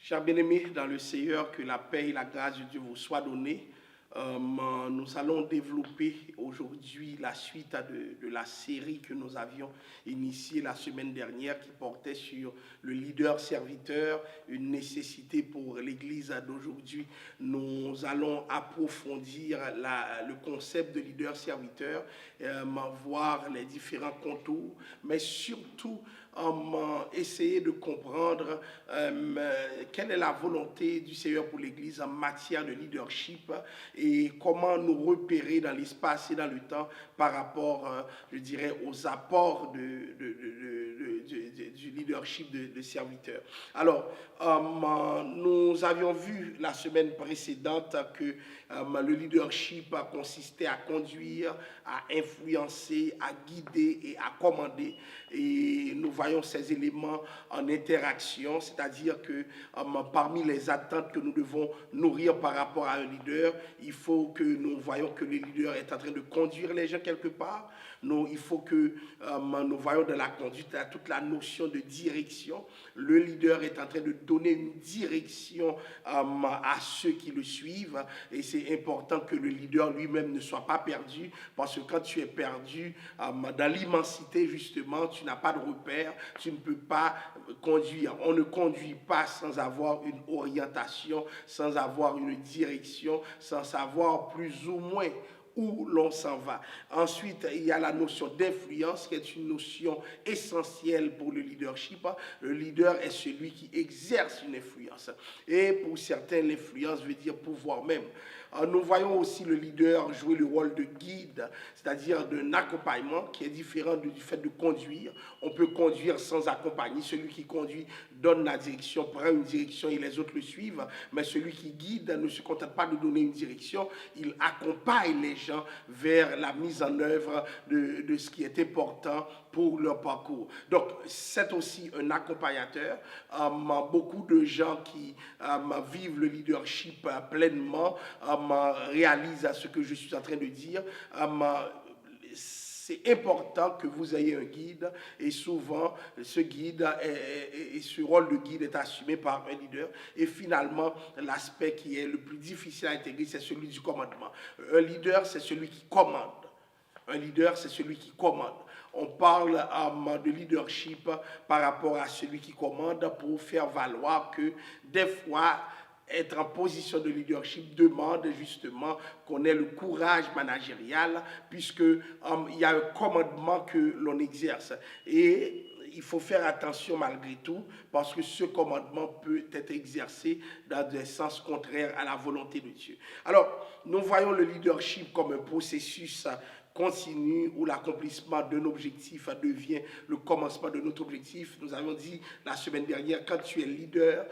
Chers bien-aimés dans le Seigneur, que la paix et la grâce de Dieu vous soient données. Nous allons développer aujourd'hui la suite de la série que nous avions initiée la semaine dernière qui portait sur le leader-serviteur, une nécessité pour l'Église d'aujourd'hui. Nous allons approfondir le concept de leader-serviteur, voir les différents contours, mais surtout essayer de comprendre quelle est la volonté du Seigneur pour l'Église en matière de leadership et comment nous repérer dans l'espace et dans le temps par rapport, je dirais, aux apports du leadership de serviteurs. Alors, nous avions vu la semaine précédente que le leadership consistait à conduire, à influencer, à guider et à commander. Et nous voyons ces éléments en interaction, c'est-à-dire que parmi les attentes que nous devons nourrir par rapport à un leader, il faut que nous voyons que le leader est en train de conduire les gens quelque part. Il faut que nous voyons dans la conduite toute la notion de direction. Le leader est en train de donner une direction à ceux qui le suivent et c'est important que le leader lui-même ne soit pas perdu parce que quand tu es perdu dans l'immensité justement, tu n'as pas de repère, tu ne peux pas conduire. On ne conduit pas sans avoir une orientation, sans avoir une direction, sans savoir plus ou moins où l'on s'en va. Ensuite, il y a la notion d'influence qui est une notion essentielle pour le leadership. Le leader est celui qui exerce une influence. Et pour certains, l'influence veut dire pouvoir même. Nous voyons aussi le leader jouer le rôle de guide, c'est-à-dire d'un accompagnement qui est différent du fait de conduire. On peut conduire sans accompagner. Celui qui conduit donne la direction, prend une direction et les autres le suivent. Mais celui qui guide ne se contente pas de donner une direction, il accompagne les gens vers la mise en œuvre de ce qui est important pour leur parcours. Donc, c'est aussi un accompagnateur. Beaucoup de gens qui vivent le leadership pleinement réalisent ce que je suis en train de dire. C'est important que vous ayez un guide et souvent ce guide et ce rôle de guide est assumé par un leader et finalement l'aspect qui est le plus difficile à intégrer c'est celui du commandement. Un leader c'est celui qui commande. Un leader c'est celui qui commande. On parle de leadership par rapport à celui qui commande pour faire valoir que des fois être en position de leadership demande justement qu'on ait le courage managérial puisque il y a un commandement que l'on exerce et il faut faire attention malgré tout parce que ce commandement peut être exercé dans des sens contraires à la volonté de Dieu. Alors, nous voyons le leadership comme un processus continue où l'accomplissement d'un objectif devient le commencement de notre objectif. Nous avons dit la semaine dernière, quand tu es leader,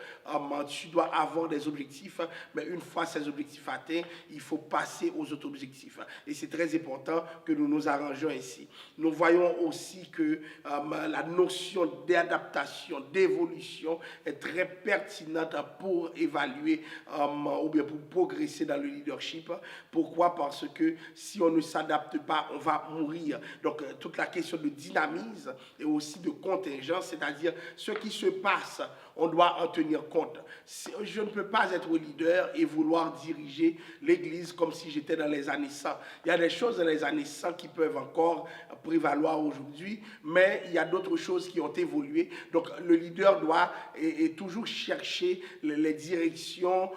tu dois avoir des objectifs, mais une fois ces objectifs atteints, il faut passer aux autres objectifs. Et c'est très important que nous nous arrangeons ici. Nous voyons aussi que la notion d'adaptation, d'évolution est très pertinente pour évaluer ou bien pour progresser dans le leadership. Pourquoi? Parce que si on ne s'adapte pas, on va mourir. Donc, toute la question de dynamisme et aussi de contingence, c'est-à-dire ce qui se passe, on doit en tenir compte. Je ne peux pas être leader et vouloir diriger l'Église comme si j'étais dans les années 100. Il y a des choses dans les années 100 qui peuvent encore prévaloir aujourd'hui, mais il y a d'autres choses qui ont évolué. Donc, le leader doit toujours chercher les directions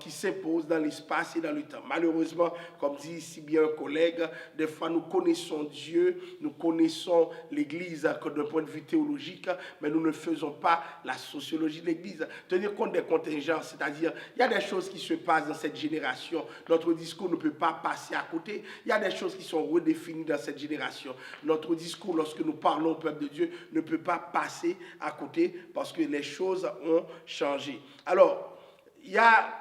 qui s'imposent dans l'espace et dans le temps. Malheureusement, comme dit si bien un collègue, des fois nous connaissons Dieu, nous connaissons l'Église d'un point de vue théologique, mais nous ne faisons pas la sociologie de l'Église. Tenir compte des contingences, c'est-à-dire il y a des choses qui se passent dans cette génération. Notre discours ne peut pas passer à côté. Il y a des choses qui sont redéfinies dans cette génération. Notre discours, lorsque nous parlons au peuple de Dieu, ne peut pas passer à côté parce que les choses ont changé. Alors, il y a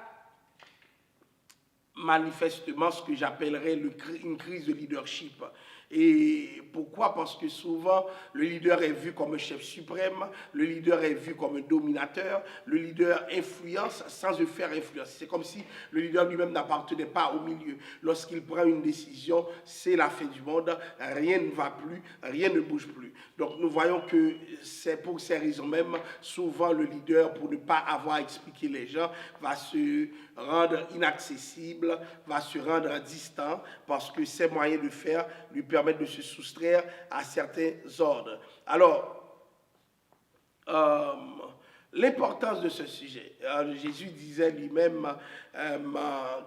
manifestement ce que j'appellerais une crise de leadership. Et pourquoi? Parce que souvent, le leader est vu comme un chef suprême, le leader est vu comme un dominateur, le leader influence sans se faire influencer. C'est comme si le leader lui-même n'appartenait pas au milieu. Lorsqu'il prend une décision, c'est la fin du monde, rien ne va plus, rien ne bouge plus. Donc nous voyons que c'est pour ces raisons même, souvent le leader, pour ne pas avoir expliqué les gens, va se rendre inaccessible, va se rendre distant, parce que ses moyens de faire lui permettent de se soustraire à certains ordres. Alors, l'importance de ce sujet. Jésus disait lui-même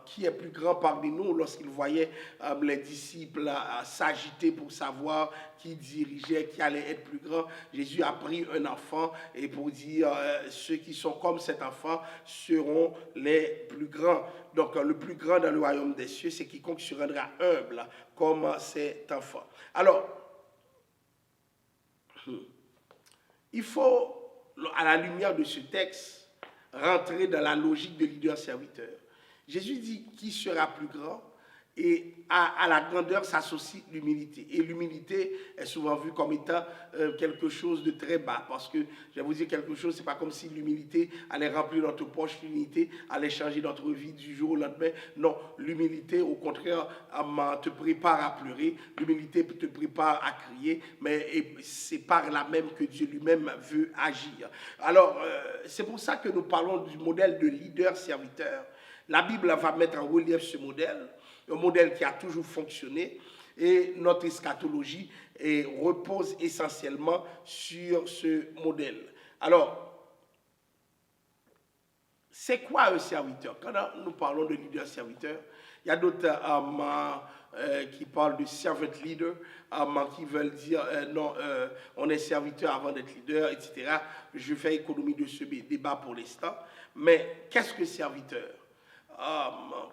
qui est plus grand parmi nous lorsqu'il voyait les disciples s'agiter pour savoir qui dirigeait, qui allait être plus grand. Jésus a pris un enfant et pour dire ceux qui sont comme cet enfant seront les plus grands. Donc le plus grand dans le royaume des cieux, c'est quiconque se rendra humble comme cet enfant. Alors, il faut, à la lumière de ce texte, rentrer dans la logique de leader-serviteur. Jésus dit qui sera plus grand, et à la grandeur s'associe l'humilité. Et l'humilité est souvent vue comme étant quelque chose de très bas, parce que, je vais vous dire quelque chose, c'est pas comme si l'humilité allait remplir notre poche, l'humilité allait changer notre vie du jour au lendemain. Non, l'humilité, au contraire, te prépare à pleurer, l'humilité te prépare à crier, mais c'est par là même que Dieu lui-même veut agir. Alors, c'est pour ça que nous parlons du modèle de leader-serviteur. La Bible va mettre en relief ce modèle, un modèle qui a toujours fonctionné, et notre eschatologie repose essentiellement sur ce modèle. Alors, c'est quoi un serviteur? Quand nous parlons de leader-serviteur, il y a d'autres qui parlent de servant leader, qui veulent dire non, on est serviteur avant d'être leader, etc. Je fais économie de ce débat pour l'instant. Mais qu'est-ce que serviteur?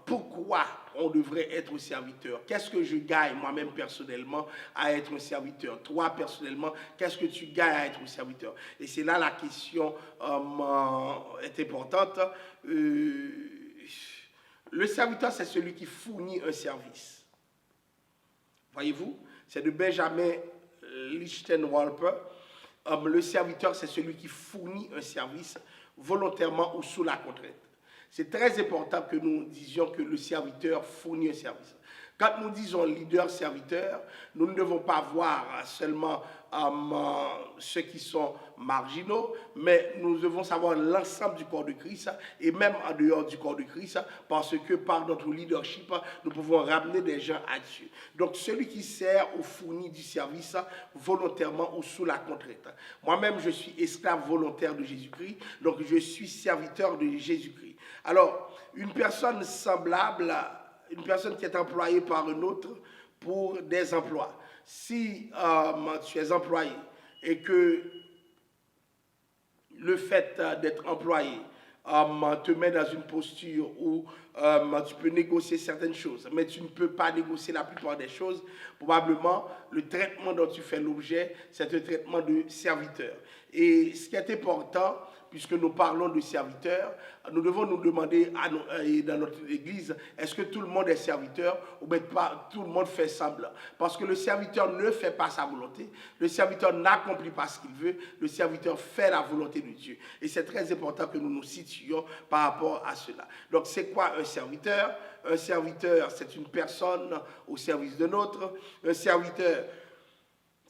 Pourquoi on devrait être serviteur? Qu'est-ce que je gagne moi-même personnellement à être un serviteur? Toi personnellement, qu'est-ce que tu gagnes à être un serviteur? Et c'est là la question est importante. Le serviteur, c'est celui qui fournit un service. Voyez-vous, c'est de Benjamin Lichtenwalper. Le serviteur, c'est celui qui fournit un service volontairement ou sous la contrainte. C'est très important que nous disions que le serviteur fournit un service. Quand nous disons leader-serviteur, nous ne devons pas voir seulement ceux qui sont marginaux, mais nous devons savoir l'ensemble du corps de Christ et même en dehors du corps de Christ, parce que par notre leadership, nous pouvons ramener des gens à Dieu. Donc celui qui sert ou fournit du service volontairement ou sous la contrainte. Moi-même, je suis esclave volontaire de Jésus-Christ, donc je suis serviteur de Jésus-Christ. Alors, une personne semblable, une personne qui est employée par un autre pour des emplois. Si tu es employé et que le fait d'être employé te met dans une posture où tu peux négocier certaines choses, mais tu ne peux pas négocier la plupart des choses, probablement le traitement dont tu fais l'objet, c'est un traitement de serviteur. Et ce qui est important, puisque nous parlons de serviteurs, nous devons nous demander dans notre église, est-ce que tout le monde est serviteur ou bien pas tout le monde fait semblant? Parce que le serviteur ne fait pas sa volonté, le serviteur n'accomplit pas ce qu'il veut, le serviteur fait la volonté de Dieu. Et c'est très important que nous nous situions par rapport à cela. Donc c'est quoi un serviteur? Un serviteur, c'est une personne au service de l'autre. Un serviteur,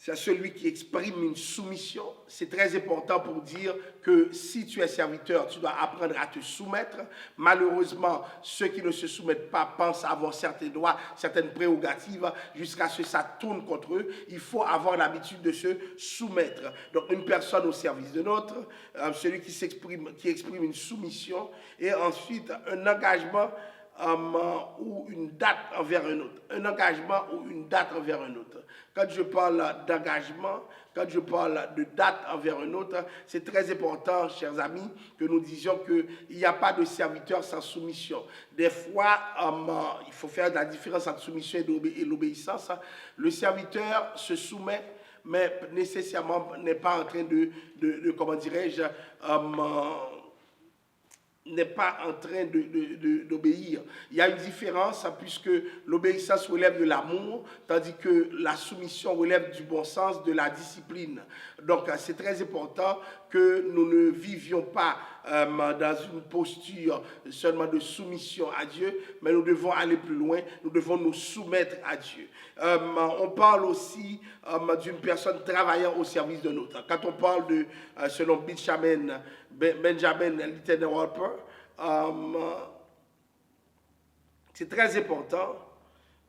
c'est celui qui exprime une soumission. C'est très important pour dire que si tu es serviteur, tu dois apprendre à te soumettre. Malheureusement, ceux qui ne se soumettent pas pensent avoir certains droits, certaines prérogatives, jusqu'à ce que ça tourne contre eux. Il faut avoir l'habitude de se soumettre. Donc une personne au service de l'autre, celui qui exprime une soumission, et ensuite un engagement ou une date envers un autre. Un engagement ou une date envers un autre. Quand je parle d'engagement, quand je parle de date envers un autre, c'est très important, chers amis, que nous disions qu'il n'y a pas de serviteur sans soumission. Des fois, il faut faire la différence entre soumission et l'obéissance. Le serviteur se soumet, mais nécessairement n'est pas en train de comment dirais-je, n'est pas en train d'obéir. Il y a une différence puisque l'obéissance relève de l'amour, tandis que la soumission relève du bon sens, de la discipline. Donc c'est très important que nous ne vivions pas dans une posture seulement de soumission à Dieu, mais nous devons aller plus loin, nous devons nous soumettre à Dieu. On parle aussi d'une personne travaillant au service de l'autre. Quand on parle de, selon Benjamin Littenwalper, c'est très important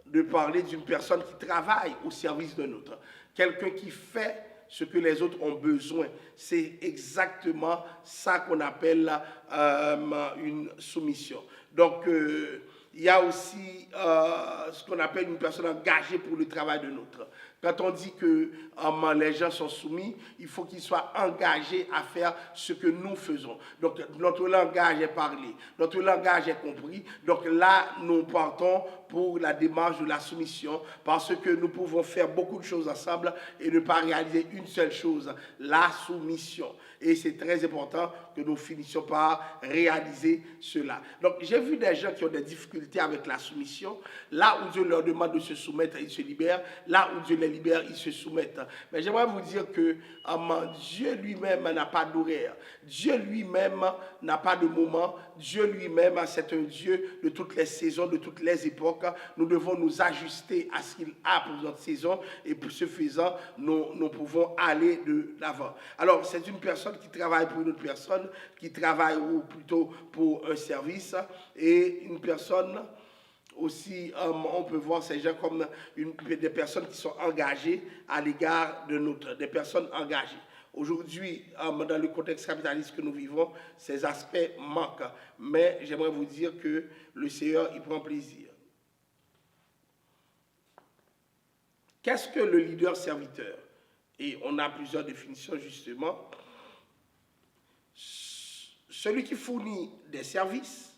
de parler d'une personne qui travaille au service de l'autre. Quelqu'un qui fait ce que les autres ont besoin. C'est exactement ça qu'on appelle une soumission. Donc, il y a aussi ce qu'on appelle une personne engagée pour le travail de l'autre. Quand on dit que les gens sont soumis, il faut qu'ils soient engagés à faire ce que nous faisons. Donc, notre langage est parlé, notre langage est compris. Donc là, nous partons pour la démarche de la soumission parce que nous pouvons faire beaucoup de choses ensemble et ne pas réaliser une seule chose, la soumission. Et c'est très important que nous finissions par réaliser cela. Donc, j'ai vu des gens qui ont des difficultés avec la soumission. Là où Dieu leur demande de se soumettre, ils se libèrent. Là où Dieu les libère, ils se soumettent. Mais j'aimerais vous dire que Dieu lui-même n'a pas d'horaire. Dieu lui-même n'a pas de moment. Dieu lui-même, c'est un Dieu de toutes les saisons, de toutes les époques. Nous devons nous ajuster à ce qu'il a pour notre saison. Et pour ce faisant, nous pouvons aller de l'avant. Alors, c'est une personne qui travaille pour une autre personne, qui travaille ou plutôt pour un service, et une personne aussi, on peut voir ces gens comme des personnes qui sont engagées à l'égard de notre, des personnes engagées. Aujourd'hui, dans le contexte capitaliste que nous vivons, ces aspects manquent, mais j'aimerais vous dire que le Seigneur y prend plaisir. Qu'est-ce que le leader serviteur? Et on a plusieurs définitions justement. Celui qui fournit des services,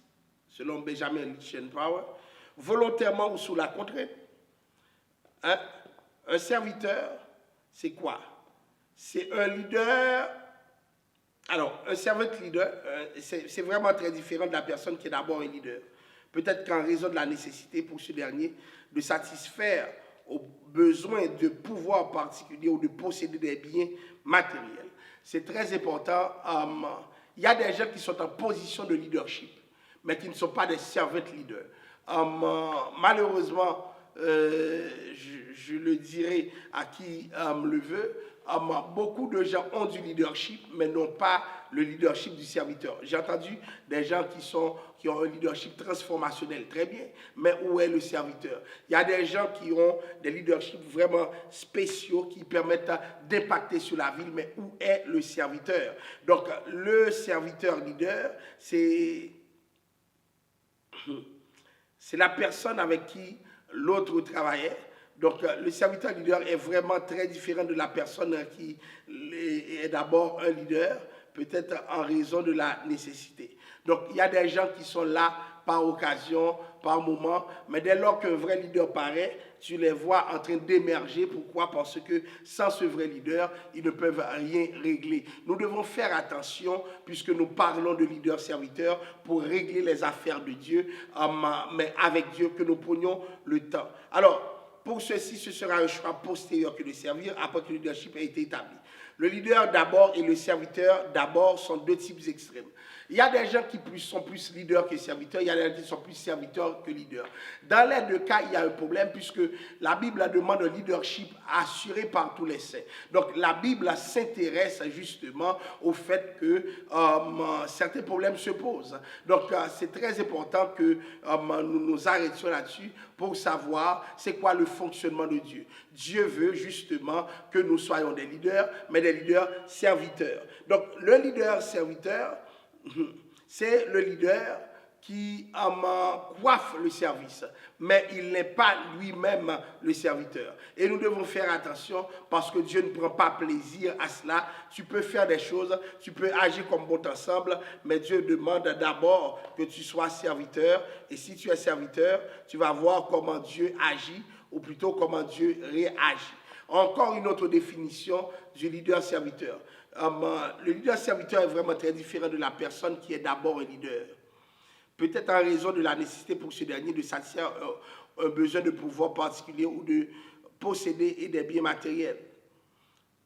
selon Benjamin Littenwalper, volontairement ou sous la contrainte. Un serviteur, c'est quoi? C'est un leader. Alors, un servant leader, c'est vraiment très différent de la personne qui est d'abord un leader. Peut-être qu'en raison de la nécessité pour ce dernier de satisfaire aux besoins de pouvoir particulier ou de posséder des biens matériels. C'est très important. Il y a des gens qui sont en position de leadership, mais qui ne sont pas des servant leaders. Malheureusement, je le dirai à qui le veut, beaucoup de gens ont du leadership, mais n'ont pas le leadership du serviteur. J'ai entendu des gens qui ont un leadership transformationnel, très bien, mais où est le serviteur? Il y a des gens qui ont des leaderships vraiment spéciaux qui permettent d'impacter sur la ville, mais où est le serviteur? Donc, le serviteur leader, c'est la personne avec qui l'autre travaillait. Donc, le serviteur leader est vraiment très différent de la personne qui est d'abord un leader, peut-être en raison de la nécessité. Donc, il y a des gens qui sont là par occasion, par moment, mais dès lors qu'un vrai leader paraît, tu les vois en train d'émerger. Pourquoi? Parce que sans ce vrai leader, ils ne peuvent rien régler. Nous devons faire attention, puisque nous parlons de leader-serviteur, pour régler les affaires de Dieu, mais avec Dieu, que nous prenions le temps. Alors, pour ceci, ce sera un choix postérieur que de servir après que le leadership ait été établi. Le leader d'abord et le serviteur d'abord sont deux types extrêmes. Il y a des gens qui sont plus leaders que serviteurs, il y a des gens qui sont plus serviteurs que leaders. Dans les deux cas, il y a un problème puisque la Bible demande un leadership assuré par tous les saints. Donc la Bible s'intéresse justement au fait que certains problèmes se posent. Donc c'est très important que nous nous arrêtions là-dessus pour savoir c'est quoi le fonctionnement de Dieu. Dieu veut justement que nous soyons des leaders, mais des leaders serviteurs. Donc le leader serviteur, c'est le leader qui coiffe le service, mais il n'est pas lui-même le serviteur. Et nous devons faire attention parce que Dieu ne prend pas plaisir à cela. Tu peux faire des choses, tu peux agir comme bon ensemble, mais Dieu demande d'abord que tu sois serviteur. Et si tu es serviteur, tu vas voir comment Dieu agit, ou plutôt comment Dieu réagit. Encore une autre définition du leader-serviteur. Le leader-serviteur est vraiment très différent de la personne qui est d'abord un leader. Peut-être en raison de la nécessité pour ce dernier de satisfaire un besoin de pouvoir particulier ou de posséder des biens matériels.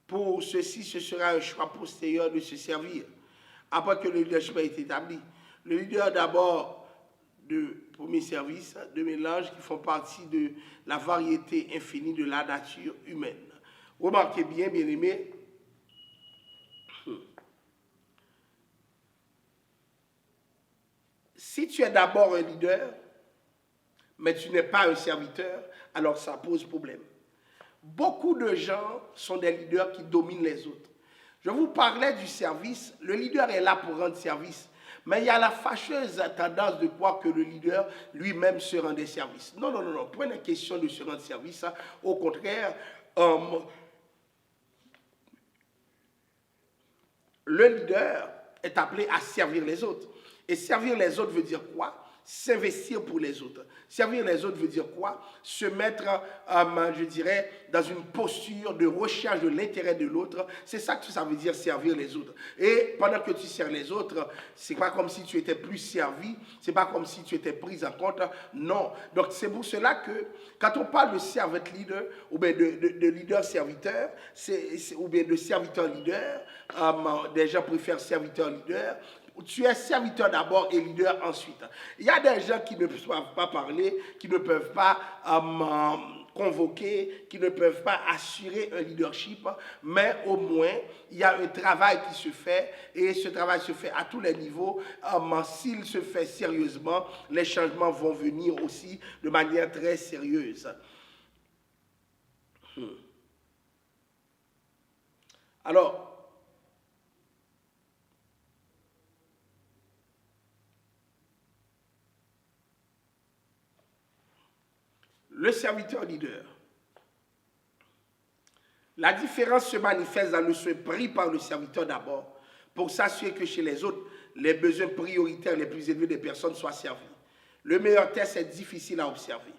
Pour ceci, ce sera un choix postérieur de se servir, après que le leadership a été établi. Le leader d'abord de premier service, de mélange qui font partie de la variété infinie de la nature humaine. Remarquez bien, bien-aimés, si tu es d'abord un leader, mais tu n'es pas un serviteur, alors ça pose problème. Beaucoup de gens sont des leaders qui dominent les autres. Je vous parlais du service. Le leader est là pour rendre service. Mais il y a la fâcheuse tendance de croire que le leader lui-même se rendait service. Non, non, non, non. Prenez question de se rendre service. Au contraire, le leader est appelé à servir les autres. Et servir les autres veut dire quoi? S'investir pour les autres. Servir les autres veut dire quoi? Se mettre, je dirais, dans une posture de recherche de l'intérêt de l'autre. C'est ça que ça veut dire servir les autres. Et pendant que tu sers les autres, c'est pas comme si tu étais plus servi, c'est pas comme si tu étais pris en compte. Non. Donc c'est pour cela que quand on parle de servant leader, ou bien de leader-serviteur, ou bien de serviteur-leader, des gens préfèrent serviteur-leader. Tu es serviteur d'abord et leader ensuite. Il y a des gens qui ne peuvent pas parler, qui ne peuvent pas convoquer, qui ne peuvent pas assurer un leadership, mais au moins, il y a un travail qui se fait, et ce travail se fait à tous les niveaux. S'il se fait sérieusement, les changements vont venir aussi de manière très sérieuse. Alors, le serviteur leader. La différence se manifeste dans le soin pris par le serviteur d'abord, pour s'assurer que chez les autres, les besoins prioritaires les plus élevés des personnes soient servis. Le meilleur test est difficile à observer.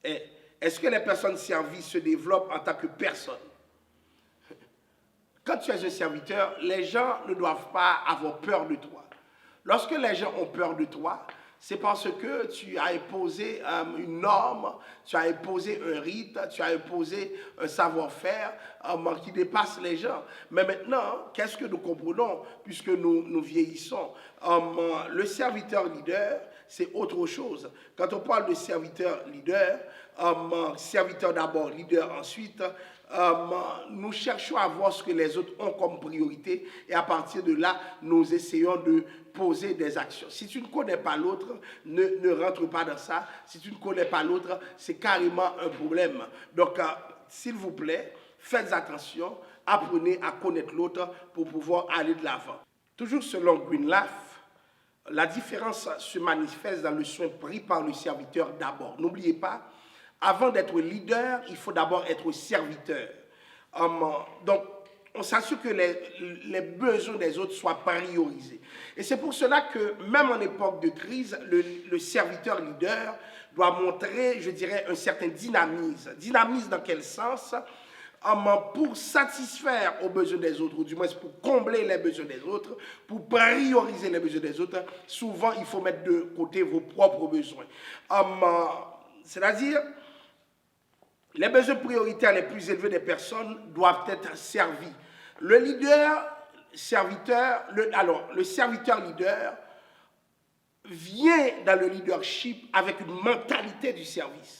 Est-ce que les personnes servies se développent en tant que personnes? Quand tu es un serviteur, les gens ne doivent pas avoir peur de toi. Lorsque les gens ont peur de toi, c'est parce que tu as imposé une norme, tu as imposé un rite, tu as imposé un savoir-faire qui dépasse les gens. Mais maintenant, qu'est-ce que nous comprenons puisque nous vieillissons? Le serviteur leader, c'est autre chose. Quand on parle de serviteur leader, serviteur d'abord, leader ensuite, nous cherchons à voir ce que les autres ont comme priorité et à partir de là, nous essayons de poser des actions. Si tu ne connais pas l'autre, ne rentre pas dans ça. Si tu ne connais pas l'autre, c'est carrément un problème. Donc, s'il vous plaît, faites attention, apprenez à connaître l'autre pour pouvoir aller de l'avant. Toujours selon Greenleaf, la différence se manifeste dans le soin pris par le serviteur d'abord. N'oubliez pas, avant d'être leader, il faut d'abord être serviteur. Donc, on s'assure que les besoins des autres soient priorisés. Et c'est pour cela que, même en époque de crise, le serviteur leader doit montrer, je dirais, un certain dynamisme. Dynamisme dans quel sens? Pour satisfaire aux besoins des autres, ou du moins pour combler les besoins des autres, pour prioriser les besoins des autres, souvent il faut mettre de côté vos propres besoins. C'est-à-dire, les besoins prioritaires les plus élevés des personnes doivent être servis. Le serviteur leader vient dans le leadership avec une mentalité du service.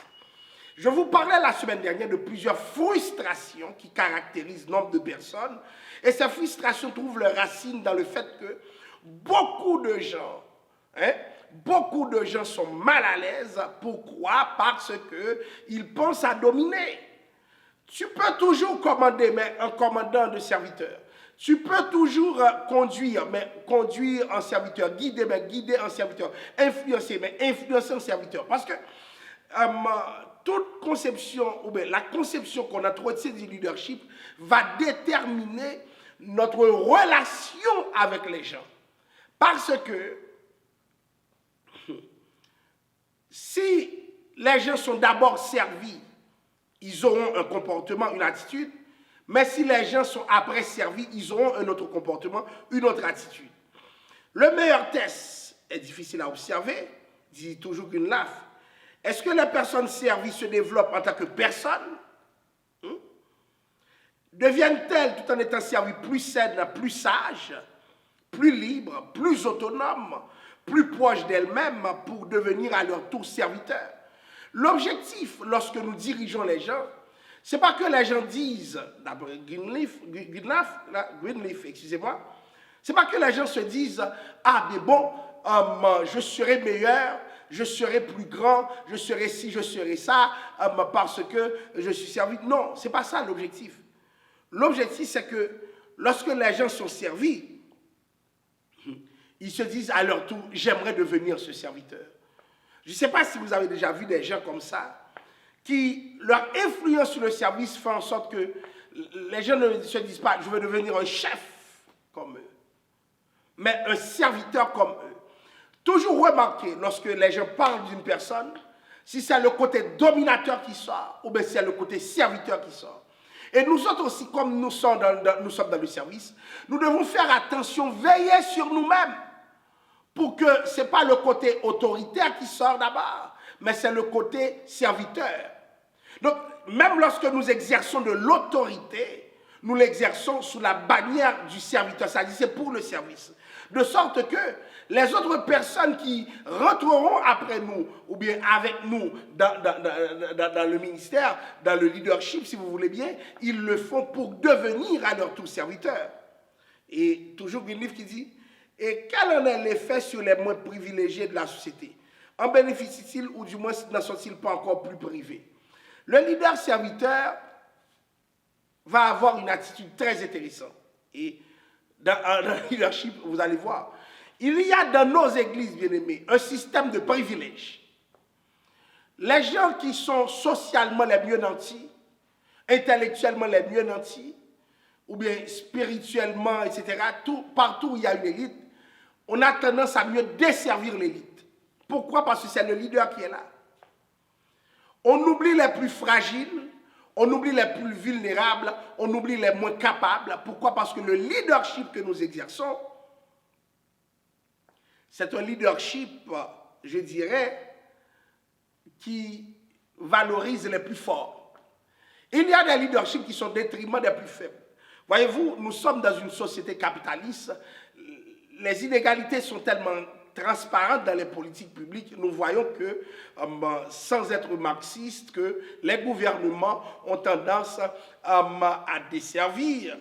Je vous parlais la semaine dernière de plusieurs frustrations qui caractérisent nombre de personnes. Et ces frustrations trouvent leur racine dans le fait que beaucoup de gens sont mal à l'aise. Pourquoi? Parce qu'ils pensent à dominer. Tu peux toujours commander, mais en commandant de serviteur. Tu peux toujours conduire, mais conduire en serviteur. Guider, mais guider en serviteur. Influencer, mais influencer en serviteur. Parce que toute conception, ou bien la conception qu'on entretient du leadership va déterminer notre relation avec les gens. Parce que si les gens sont d'abord servis, ils auront un comportement, une attitude, mais si les gens sont après servis, ils auront un autre comportement, une autre attitude. Le meilleur test est difficile à observer, dit toujours Greenleaf. Est-ce que les personnes servies se développent en tant que personnes? Deviennent-elles, tout en étant servies, plus saines, plus sages, plus libres, plus autonomes, plus proches d'elles-mêmes pour devenir à leur tour serviteurs? L'objectif, lorsque nous dirigeons les gens, ce n'est pas que les gens disent, d'après Greenleaf, excusez-moi, c'est pas que les gens se disent, ah mais bon, je serai meilleur, je serai plus grand, je serai ci, je serai ça, parce que je suis servi. Non, ce n'est pas ça l'objectif. L'objectif, c'est que lorsque les gens sont servis, ils se disent à leur tour, j'aimerais devenir ce serviteur. Je ne sais pas si vous avez déjà vu des gens comme ça, qui, leur influence sur le service fait en sorte que les gens ne se disent pas, je veux devenir un chef comme eux, mais un serviteur comme eux. Toujours remarquer, lorsque les gens parlent d'une personne, si c'est le côté dominateur qui sort, ou bien si c'est le côté serviteur qui sort. Et nous autres aussi, comme nous sommes dans le service, nous devons faire attention, veiller sur nous-mêmes, pour que ce n'est pas le côté autoritaire qui sort d'abord, mais c'est le côté serviteur. Donc, même lorsque nous exerçons de l'autorité, nous l'exerçons sous la bannière du serviteur, c'est-à-dire c'est pour le service. De sorte que les autres personnes qui rentreront après nous, ou bien avec nous dans le ministère, dans le leadership, si vous voulez bien, ils le font pour devenir à leur tour serviteurs. Et toujours un livre qui dit, et quel en est l'effet sur les moins privilégiés de la société? En bénéficient-ils ou du moins n'en sont-ils pas encore plus privés? Le leader serviteur va avoir une attitude très intéressante. Et dans le leadership, vous allez voir, il y a dans nos églises, bien-aimés, un système de privilèges. Les gens qui sont socialement les mieux nantis, intellectuellement les mieux nantis, ou bien spirituellement, etc., partout où il y a une élite, on a tendance à mieux desservir l'élite. Pourquoi? Parce que c'est le leader qui est là. On oublie les plus fragiles, on oublie les plus vulnérables, on oublie les moins capables. Pourquoi? Parce que le leadership que nous exerçons, c'est un leadership, je dirais, qui valorise les plus forts. Il y a des leaderships qui sont au détriment des plus faibles. Voyez-vous, nous sommes dans une société capitaliste. Les inégalités sont tellement transparentes dans les politiques publiques. Nous voyons que, sans être marxistes, que les gouvernements ont tendance à desservir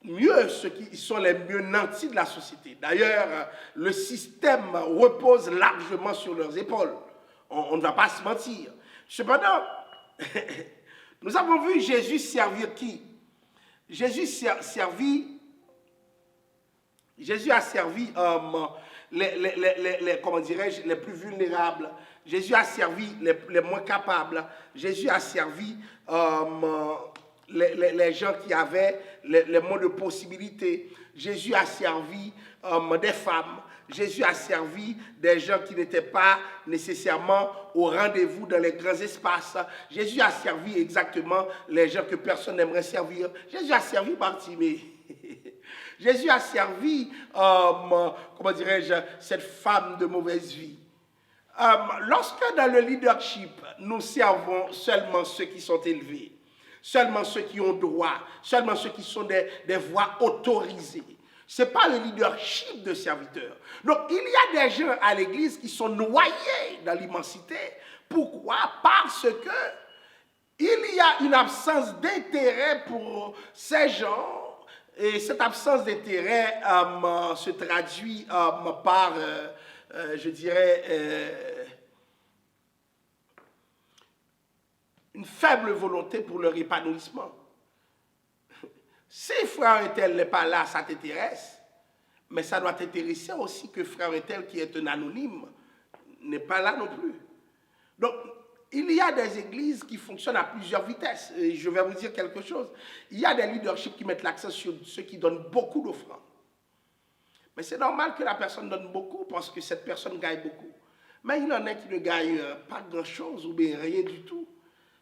mieux ceux qui sont les mieux nantis de la société. D'ailleurs, le système repose largement sur leurs épaules. On ne va pas se mentir. Cependant, nous avons vu Jésus servir qui? Jésus a servi comment dirais-je, les plus vulnérables. Jésus a servi les moins capables. Jésus a servi les gens qui avaient les moins de possibilités. Jésus a servi des femmes. Jésus a servi des gens qui n'étaient pas nécessairement au rendez-vous dans les grands espaces. Jésus a servi exactement les gens que personne n'aimerait servir. Jésus a servi Bartimée. Jésus a servi, comment dirais-je, cette femme de mauvaise vie. Lorsque dans le leadership, nous servons seulement ceux qui sont élevés, seulement ceux qui ont droit, seulement ceux qui sont des voix autorisées, ce n'est pas le leadership de serviteurs. Donc, il y a des gens à l'église qui sont noyés dans l'immensité. Pourquoi? Parce que il y a une absence d'intérêt pour ces gens. Et cette absence d'intérêt se traduit par, je dirais, une faible volonté pour leur épanouissement. Si frère un tel n'est pas là, ça t'intéresse, mais ça doit t'intéresser aussi que frère un tel qui est un anonyme n'est pas là non plus. Donc, il y a des églises qui fonctionnent à plusieurs vitesses. Et je vais vous dire quelque chose. Il y a des leaderships qui mettent l'accent sur ceux qui donnent beaucoup d'offrandes. Mais c'est normal que la personne donne beaucoup parce que cette personne gagne beaucoup. Mais il y en a qui ne gagnent pas grand-chose ou bien rien du tout.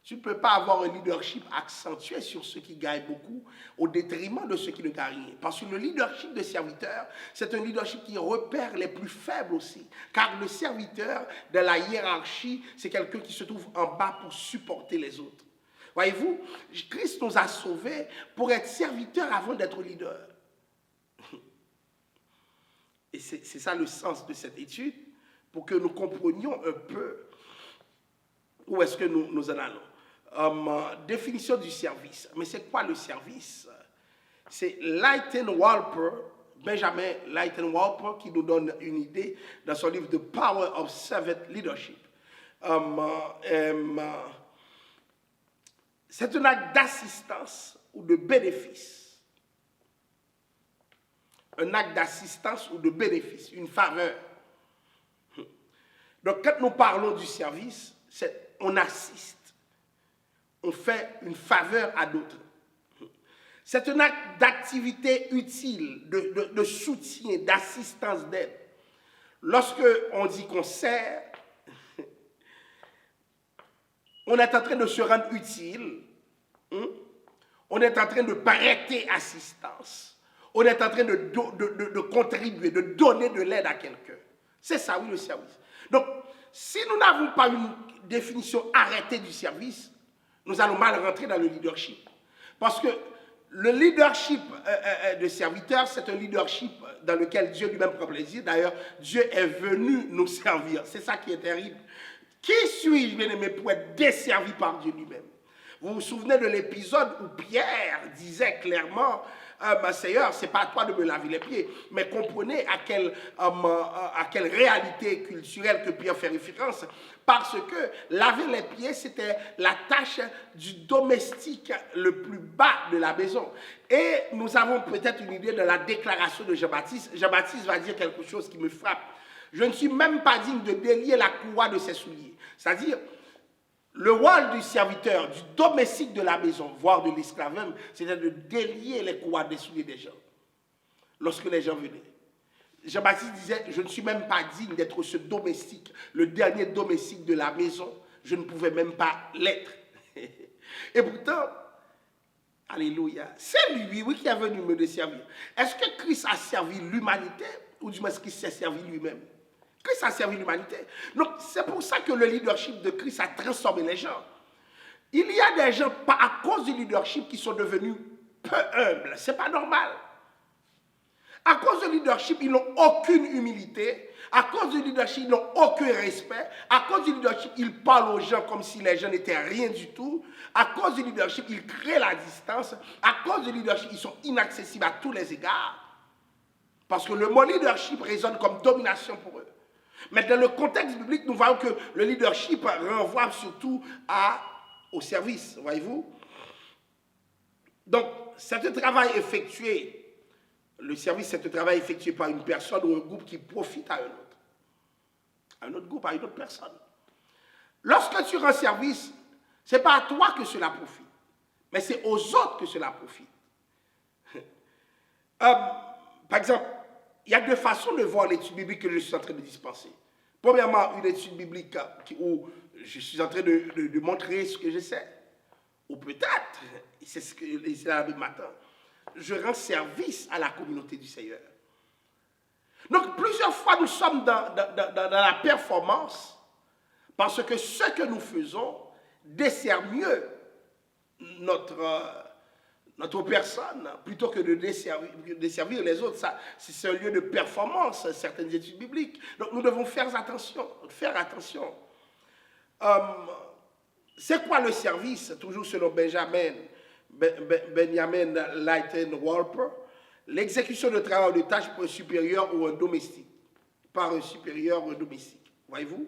Tu ne peux pas avoir un leadership accentué sur ceux qui gagnent beaucoup au détriment de ceux qui ne gagnent rien. Parce que le leadership de serviteur, c'est un leadership qui repère les plus faibles aussi. Car le serviteur de la hiérarchie, c'est quelqu'un qui se trouve en bas pour supporter les autres. Voyez-vous, Christ nous a sauvés pour être serviteurs avant d'être leader. Et c'est ça le sens de cette étude, pour que nous comprenions un peu où est-ce que nous en allons. Définition du service. Mais c'est quoi le service? C'est Lightenwalper, Benjamin Lightenwalper, qui nous donne une idée dans son livre The Power of Servant Leadership. C'est un acte d'assistance ou de bénéfice. Un acte d'assistance ou de bénéfice, une faveur. Donc, quand nous parlons du service, on assiste. On fait une faveur à d'autres. C'est un acte d'activité utile, de soutien, d'assistance, d'aide. Lorsque on dit qu'on sert, on est en train de se rendre utile, on est en train de prêter assistance, on est en train de contribuer, de donner de l'aide à quelqu'un. C'est ça, oui, le service. Donc, si nous n'avons pas une définition arrêtée du service, nous allons mal rentrer dans le leadership. Parce que le leadership de serviteur, c'est un leadership dans lequel Dieu lui-même prend plaisir. D'ailleurs, Dieu est venu nous servir. C'est ça qui est terrible. Qui suis-je, bien-aimé, pour être desservi par Dieu lui-même? Vous vous souvenez de l'épisode où Pierre disait clairement, Seigneur, ce n'est pas à toi de me laver les pieds, mais comprenez à quelle réalité culturelle que Pierre fait référence, parce que laver les pieds, c'était la tâche du domestique le plus bas de la maison. Et nous avons peut-être une idée de la déclaration de Jean-Baptiste. Jean-Baptiste va dire quelque chose qui me frappe. Je ne suis même pas digne de délier la courroie de ses souliers. C'est-à-dire, le rôle du serviteur, du domestique de la maison, voire de l'esclave même, c'était de délier les courroies des souliers des gens. Lorsque les gens venaient. Jean-Baptiste disait, je ne suis même pas digne d'être ce domestique, le dernier domestique de la maison. Je ne pouvais même pas l'être. Et pourtant, alléluia, c'est lui, oui, qui est venu me desservir. Est-ce que Christ a servi l'humanité, ou du moins est-ce qu'il s'est servi lui-même? Christ a servi l'humanité. Donc, c'est pour ça que le leadership de Christ a transformé les gens. Il y a des gens, à cause du leadership, qui sont devenus peu humbles. Ce n'est pas normal. À cause du leadership, ils n'ont aucune humilité. À cause du leadership, ils n'ont aucun respect. À cause du leadership, ils parlent aux gens comme si les gens n'étaient rien du tout. À cause du leadership, ils créent la distance. À cause du leadership, ils sont inaccessibles à tous les égards. Parce que le mot leadership résonne comme domination pour eux. Mais dans le contexte biblique, nous voyons que le leadership renvoie surtout au service, voyez-vous. Donc, c'est un travail effectué, le service, c'est un travail effectué par une personne ou un groupe qui profite à un autre. À un autre groupe, à une autre personne. Lorsque tu rends service, ce n'est pas à toi que cela profite, mais c'est aux autres que cela profite. Par exemple, il y a deux façons de voir l'étude biblique que je suis en train de dispenser. Premièrement, une étude biblique où je suis en train de montrer ce que je sais. Ou peut-être, c'est ce que c'est la Bible m'attend, je rends service à la communauté du Seigneur. Donc, plusieurs fois, nous sommes dans la performance parce que ce que nous faisons dessert mieux notre personne, plutôt que de desservir les autres. C'est un lieu de performance, certaines études bibliques. Donc nous devons faire attention. C'est quoi le service? Toujours selon Benjamin Lightenwalper, l'exécution de travail ou de tâches par un supérieur ou un domestique. Par un supérieur ou un domestique. Voyez-vous?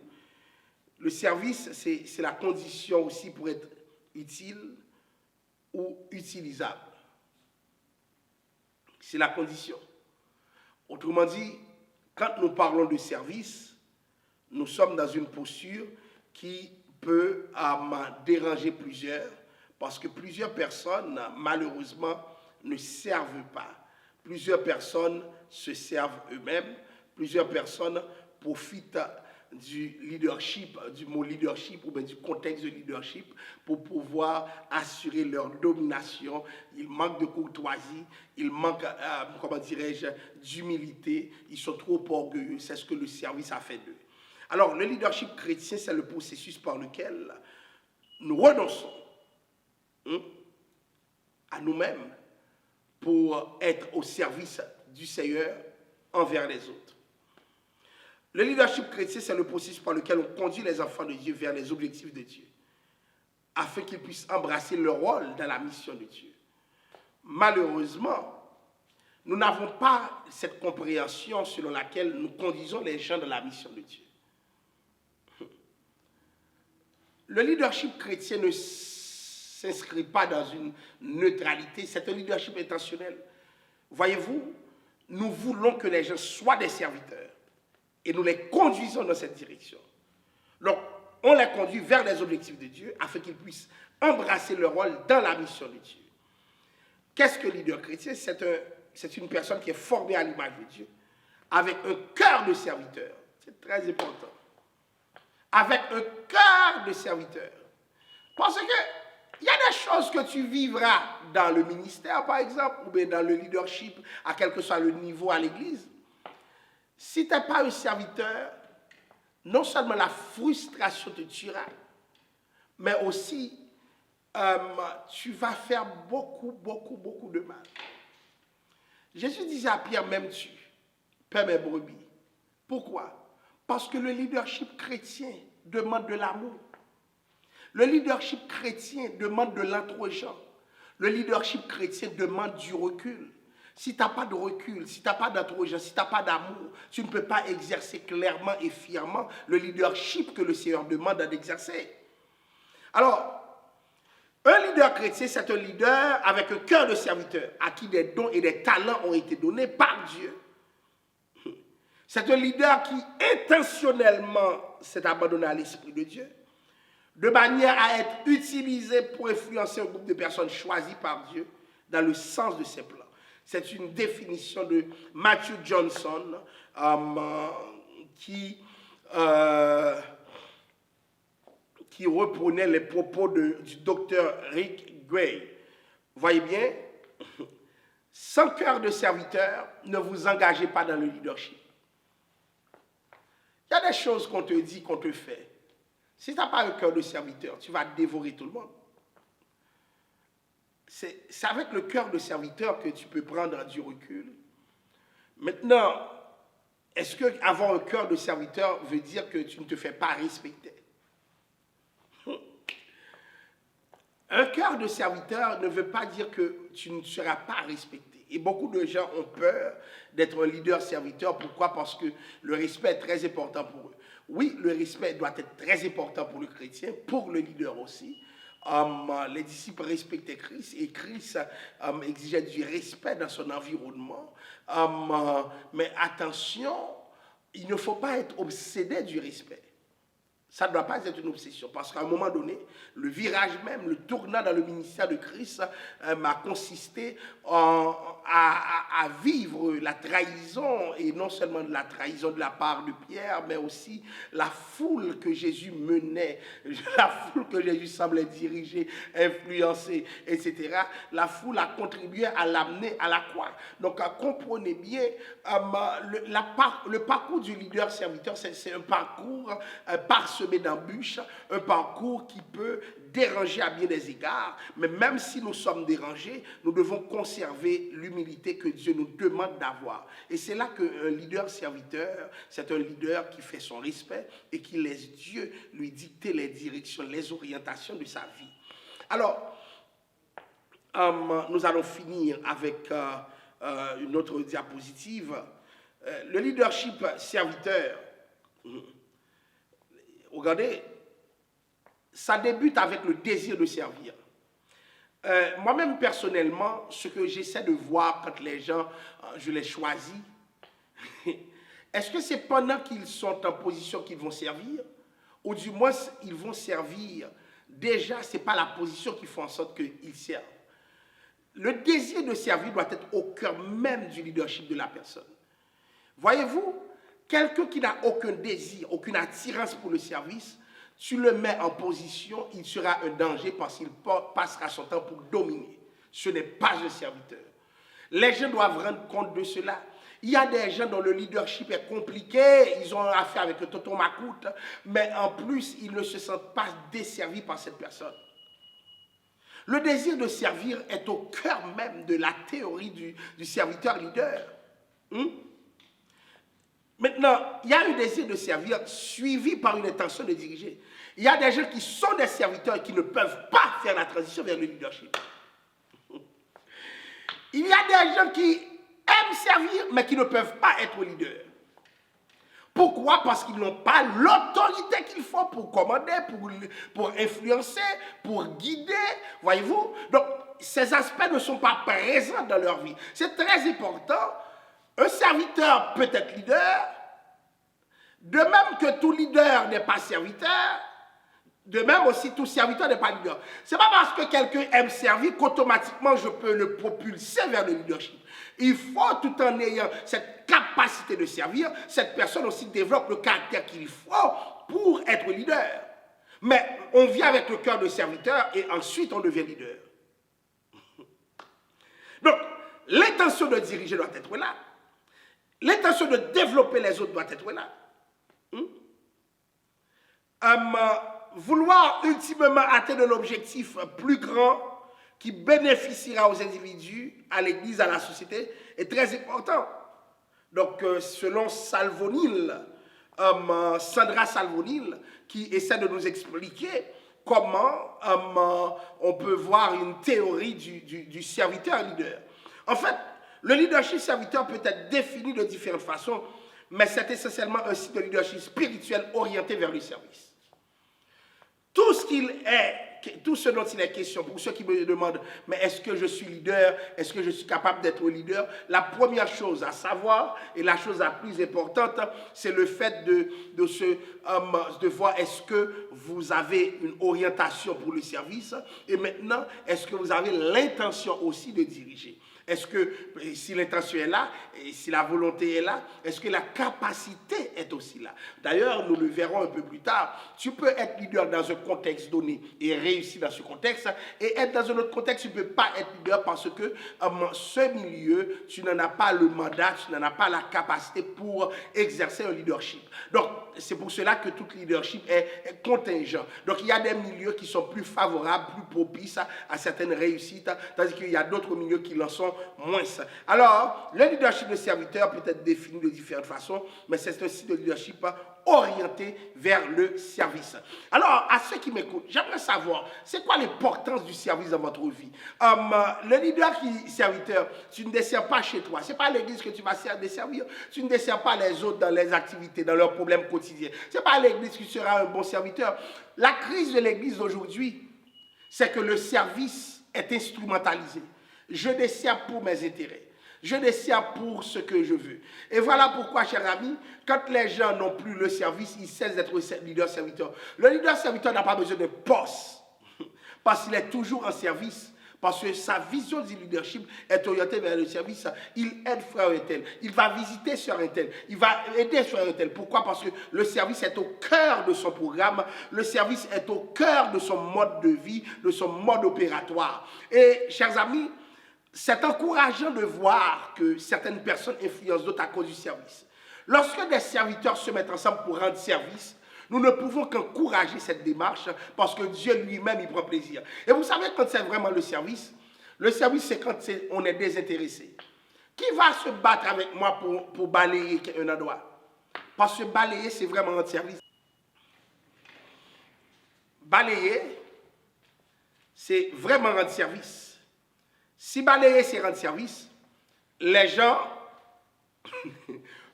Le service, c'est la condition aussi pour être utile ou utilisable. C'est la condition. Autrement dit, quand nous parlons de service, nous sommes dans une posture qui peut déranger plusieurs, parce que plusieurs personnes, malheureusement, ne servent pas. Plusieurs personnes se servent eux-mêmes, plusieurs personnes profitent du leadership, du mot leadership ou bien du contexte de leadership pour pouvoir assurer leur domination. Ils manquent de courtoisie, ils manquent, comment dirais-je, d'humilité, ils sont trop orgueilleux, c'est ce que le service a fait d'eux. Alors, le leadership chrétien, c'est le processus par lequel nous renonçons à nous-mêmes pour être au service du Seigneur envers les autres. Le leadership chrétien, c'est le processus par lequel on conduit les enfants de Dieu vers les objectifs de Dieu, afin qu'ils puissent embrasser leur rôle dans la mission de Dieu. Malheureusement, nous n'avons pas cette compréhension selon laquelle nous conduisons les gens dans la mission de Dieu. Le leadership chrétien ne s'inscrit pas dans une neutralité, c'est un leadership intentionnel. Voyez-vous, nous voulons que les gens soient des serviteurs et nous les conduisons dans cette direction. Donc, on les conduit vers les objectifs de Dieu afin qu'ils puissent embrasser leur rôle dans la mission de Dieu. Qu'est-ce que le leader chrétien? C'est une personne qui est formée à l'image de Dieu avec un cœur de serviteur. C'est très important. Avec un cœur de serviteur. Parce que il y a des choses que tu vivras dans le ministère, par exemple, ou bien dans le leadership, à quel que soit le niveau à l'église. Si tu n'es pas un serviteur, non seulement la frustration te tuera, mais aussi tu vas faire beaucoup de mal. Jésus disait à Pierre, m'aimes-tu? Paie mes brebis. Pourquoi? Parce que le leadership chrétien demande de l'amour. Le leadership chrétien demande de l'intelligence. Le leadership chrétien demande du recul. Si tu n'as pas de recul, si tu n'as pas d'intelligence, si tu n'as pas d'amour, tu ne peux pas exercer clairement et fièrement le leadership que le Seigneur demande d'exercer. Alors, un leader chrétien, c'est un leader avec un cœur de serviteur, à qui des dons et des talents ont été donnés par Dieu. C'est un leader qui intentionnellement s'est abandonné à l'Esprit de Dieu, de manière à être utilisé pour influencer un groupe de personnes choisies par Dieu dans le sens de ses plans. C'est une définition de Matthew Johnson qui reprenait les propos du docteur Rick Gray. Voyez bien, sans cœur de serviteur, ne vous engagez pas dans le leadership. Il y a des choses qu'on te dit, qu'on te fait. Si tu n'as pas un cœur de serviteur, tu vas dévorer tout le monde. C'est avec le cœur de serviteur que tu peux prendre du recul. Maintenant, est-ce qu'avoir un cœur de serviteur veut dire que tu ne te fais pas respecter? Un cœur de serviteur ne veut pas dire que tu ne seras pas respecté. Et beaucoup de gens ont peur d'être un leader serviteur. Pourquoi? Parce que le respect est très important pour eux. Oui, le respect doit être très important pour le chrétien, pour le leader aussi. Les disciples respectaient Christ et Christ exigeait du respect dans son environnement. Mais attention, il ne faut pas être obsédé du respect. Ça ne doit pas être une obsession, parce qu'à un moment donné, le virage même, le tournant dans le ministère de Christ m'a consisté à vivre la trahison, et non seulement la trahison de la part de Pierre, mais aussi la foule que Jésus menait, la foule que Jésus semblait diriger, influencer, etc. La foule a contribué à l'amener à la croix. Donc, comprenez bien, le parcours du leader serviteur, c'est un parcours parsemé d'embûches, un parcours qui peut déranger à bien des égards, mais même si nous sommes dérangés, nous devons conserver l'humilité que Dieu nous demande d'avoir. Et c'est là qu'un leader serviteur, c'est un leader qui fait son respect et qui laisse Dieu lui dicter les directions, les orientations de sa vie. Alors, nous allons finir avec une autre diapositive. Le leadership serviteur, regardez, ça débute avec le désir de servir. Moi-même, personnellement, ce que j'essaie de voir quand les gens, je les choisis, est-ce que c'est pendant qu'ils sont en position qu'ils vont servir? Ou du moins, ils vont servir. Déjà, ce n'est pas la position qui fait en sorte qu'ils servent. Le désir de servir doit être au cœur même du leadership de la personne. Voyez-vous, quelqu'un qui n'a aucun désir, aucune attirance pour le service, tu le mets en position, il sera un danger parce qu'il passera son temps pour dominer. Ce n'est pas un serviteur. Les gens doivent rendre compte de cela. Il y a des gens dont le leadership est compliqué, ils ont affaire avec le tonton Macoute, mais en plus, ils ne se sentent pas desservis par cette personne. Le désir de servir est au cœur même de la théorie du serviteur leader. Maintenant, il y a un désir de servir suivi par une intention de diriger. Il y a des gens qui sont des serviteurs et qui ne peuvent pas faire la transition vers le leadership. Il y a des gens qui aiment servir, mais qui ne peuvent pas être leaders. Pourquoi? Parce qu'ils n'ont pas l'autorité qu'il faut pour commander, pour influencer, pour guider, voyez-vous? Donc, ces aspects ne sont pas présents dans leur vie. C'est très important. Un serviteur peut être leader, de même que tout leader n'est pas serviteur, de même aussi tout serviteur n'est pas leader. Ce n'est pas parce que quelqu'un aime servir qu'automatiquement je peux le propulser vers le leadership. Il faut, tout en ayant cette capacité de servir, cette personne aussi développe le caractère qu'il faut pour être leader. Mais on vient avec le cœur de serviteur et ensuite on devient leader. Donc, l'intention de diriger doit être là. L'intention de développer les autres doit être là. Vouloir ultimement atteindre l'objectif plus grand qui bénéficiera aux individus, à l'Église, à la société, est très important. Donc, selon Salvonil, Sandra Salvonil, qui essaie de nous expliquer comment on peut voir une théorie du serviteur leader. En fait, le leadership serviteur peut être défini de différentes façons, mais c'est essentiellement un site de leadership spirituel orienté vers le service. Tout ce dont il est question, pour ceux qui me demandent, mais est-ce que je suis leader, est-ce que je suis capable d'être leader, la première chose à savoir, et la chose la plus importante, c'est le fait de voir est-ce que vous avez une orientation pour le service, et maintenant, est-ce que vous avez l'intention aussi de diriger. Est-ce que, si l'intention est là, et si la volonté est là, est-ce que la capacité est aussi là? D'ailleurs, nous le verrons un peu plus tard. Tu peux être leader dans un contexte donné et réussir dans ce contexte, et être dans un autre contexte, tu ne peux pas être leader parce que ce milieu, tu n'en as pas le mandat, tu n'en as pas la capacité pour exercer un leadership. Donc, c'est pour cela que tout leadership est contingent. Donc, il y a des milieux qui sont plus favorables, plus propices à certaines réussites, tandis qu'il y a d'autres milieux qui l'en sont moins. Alors, le leadership de serviteur peut être défini de différentes façons, mais c'est un style de leadership orienté vers le service. Alors, à ceux qui m'écoutent, j'aimerais savoir, c'est quoi l'importance du service dans votre vie? Le leader qui serviteur, tu ne desserres pas chez toi. Ce n'est pas l'église que tu vas desservir. Tu ne desserres pas les autres dans les activités, dans leurs problèmes quotidiens. Ce n'est pas l'église qui sera un bon serviteur. La crise de l'église d'aujourd'hui, c'est que le service est instrumentalisé. Je dessert pour mes intérêts. Je dessert pour ce que je veux. Et voilà pourquoi, chers amis, quand les gens n'ont plus le service, ils cessent d'être leader-serviteur. Le leader-serviteur n'a pas besoin de poste, parce qu'il est toujours en service, parce que sa vision du leadership est orientée vers le service. Il aide frère un tel, il va visiter sœur un tel, il va aider sœur un tel. Pourquoi? Parce que le service est au cœur de son programme, le service est au cœur de son mode de vie, de son mode opératoire. Et, chers amis, c'est encourageant de voir que certaines personnes influencent d'autres à cause du service. Lorsque des serviteurs se mettent ensemble pour rendre service, nous ne pouvons qu'encourager cette démarche parce que Dieu lui-même y prend plaisir. Et vous savez quand c'est vraiment le service c'est quand on est désintéressé. Qui va se battre avec moi pour balayer un endroit? Parce que balayer, c'est vraiment rendre service. Balayer, c'est vraiment rendre service. Si balayer, c'est rendre service, les gens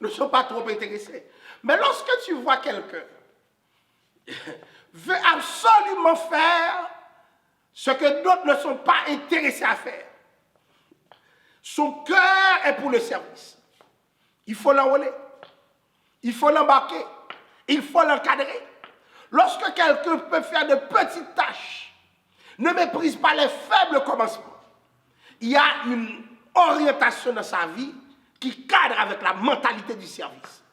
ne sont pas trop intéressés. Mais lorsque tu vois quelqu'un veut absolument faire ce que d'autres ne sont pas intéressés à faire, son cœur est pour le service. Il faut l'enrôler, il faut l'embarquer, il faut l'encadrer. Lorsque quelqu'un peut faire de petites tâches, ne méprise pas les faibles commencements. Il y a une orientation dans sa vie qui cadre avec la mentalité du service.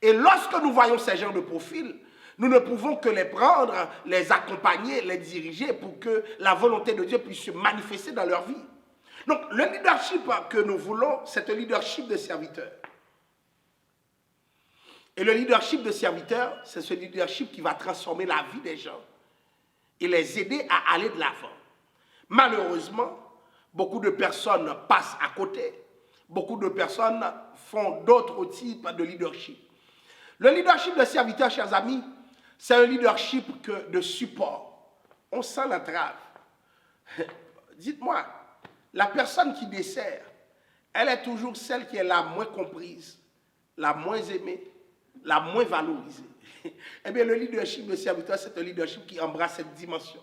Et lorsque nous voyons ces genres de profils, nous ne pouvons que les prendre, les accompagner, les diriger pour que la volonté de Dieu puisse se manifester dans leur vie. Donc, le leadership que nous voulons, c'est un leadership de serviteur. Et le leadership de serviteur, c'est ce leadership qui va transformer la vie des gens et les aider à aller de l'avant. Malheureusement, beaucoup de personnes passent à côté. Beaucoup de personnes font d'autres types de leadership. Le leadership de serviteur, chers amis, c'est un leadership de support. On sent l'entrave. Dites-moi, la personne qui dessert, elle est toujours celle qui est la moins comprise, la moins aimée, la moins valorisée. Eh bien, le leadership de serviteur, c'est un leadership qui embrasse cette dimension.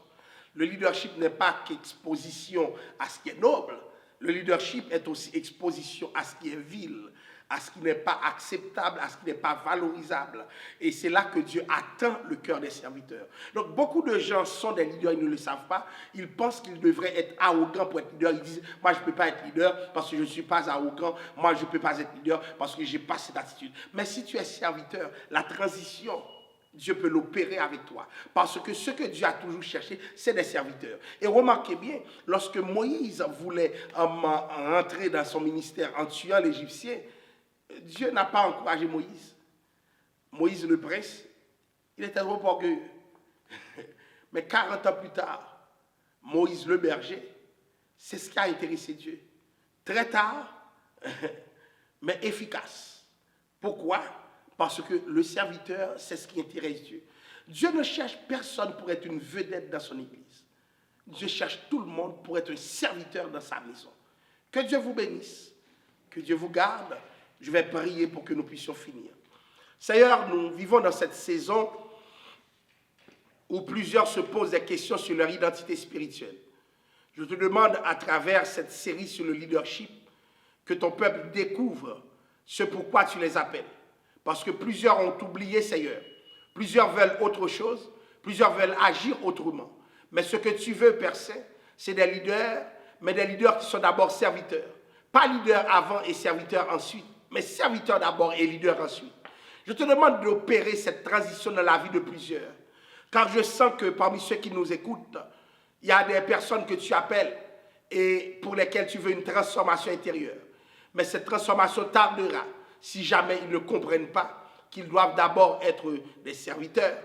Le leadership n'est pas qu'exposition à ce qui est noble. Le leadership est aussi exposition à ce qui est vil, à ce qui n'est pas acceptable, à ce qui n'est pas valorisable. Et c'est là que Dieu atteint le cœur des serviteurs. Donc, beaucoup de gens sont des leaders, ils ne le savent pas. Ils pensent qu'ils devraient être arrogants pour être leader. Ils disent, moi, je ne peux pas être leader parce que je ne suis pas arrogant. Moi, je ne peux pas être leader parce que je n'ai pas cette attitude. Mais si tu es serviteur, la transition, Dieu peut l'opérer avec toi. Parce que ce que Dieu a toujours cherché, c'est des serviteurs. Et remarquez bien, lorsque Moïse voulait entrer dans son ministère en tuant l'Égyptien, Dieu n'a pas encouragé Moïse. Moïse le prince, il était trop orgueilleux. Mais 40 ans plus tard, Moïse le berger, c'est ce qui a intéressé Dieu. Très tard, mais efficace. Pourquoi? Parce que le serviteur, c'est ce qui intéresse Dieu. Dieu ne cherche personne pour être une vedette dans son église. Dieu cherche tout le monde pour être un serviteur dans sa maison. Que Dieu vous bénisse, que Dieu vous garde. Je vais prier pour que nous puissions finir. Seigneur, nous vivons dans cette saison où plusieurs se posent des questions sur leur identité spirituelle. Je te demande à travers cette série sur le leadership que ton peuple découvre ce pourquoi tu les appelles. Parce que plusieurs ont oublié, Seigneur. Plusieurs veulent autre chose. Plusieurs veulent agir autrement. Mais ce que tu veux, Père Saint, c'est des leaders, mais des leaders qui sont d'abord serviteurs. Pas leaders avant et serviteurs ensuite, mais serviteurs d'abord et leaders ensuite. Je te demande d'opérer cette transition dans la vie de plusieurs. Car je sens que parmi ceux qui nous écoutent, il y a des personnes que tu appelles et pour lesquelles tu veux une transformation intérieure. Mais cette transformation tardera si jamais ils ne comprennent pas qu'ils doivent d'abord être des serviteurs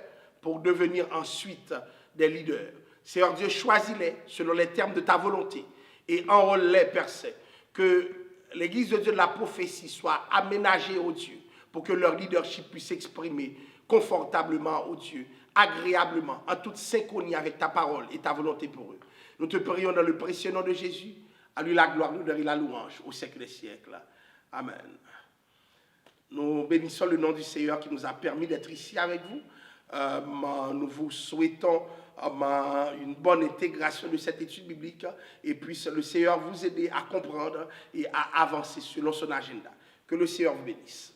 pour devenir ensuite des leaders. Seigneur Dieu, choisis-les selon les termes de ta volonté et enrôle-les, Père Saint, que l'Église de Dieu de la prophétie soit aménagée au Dieu pour que leur leadership puisse s'exprimer confortablement au Dieu, agréablement, en toute synchronie avec ta parole et ta volonté pour eux. Nous te prions dans le précieux nom de Jésus. À lui la gloire, l'honneur et la louange au siècle des siècles. Amen. Nous bénissons le nom du Seigneur qui nous a permis d'être ici avec vous. Nous vous souhaitons une bonne intégration de cette étude biblique et puisse le Seigneur vous aider à comprendre et à avancer selon son agenda. Que le Seigneur vous bénisse.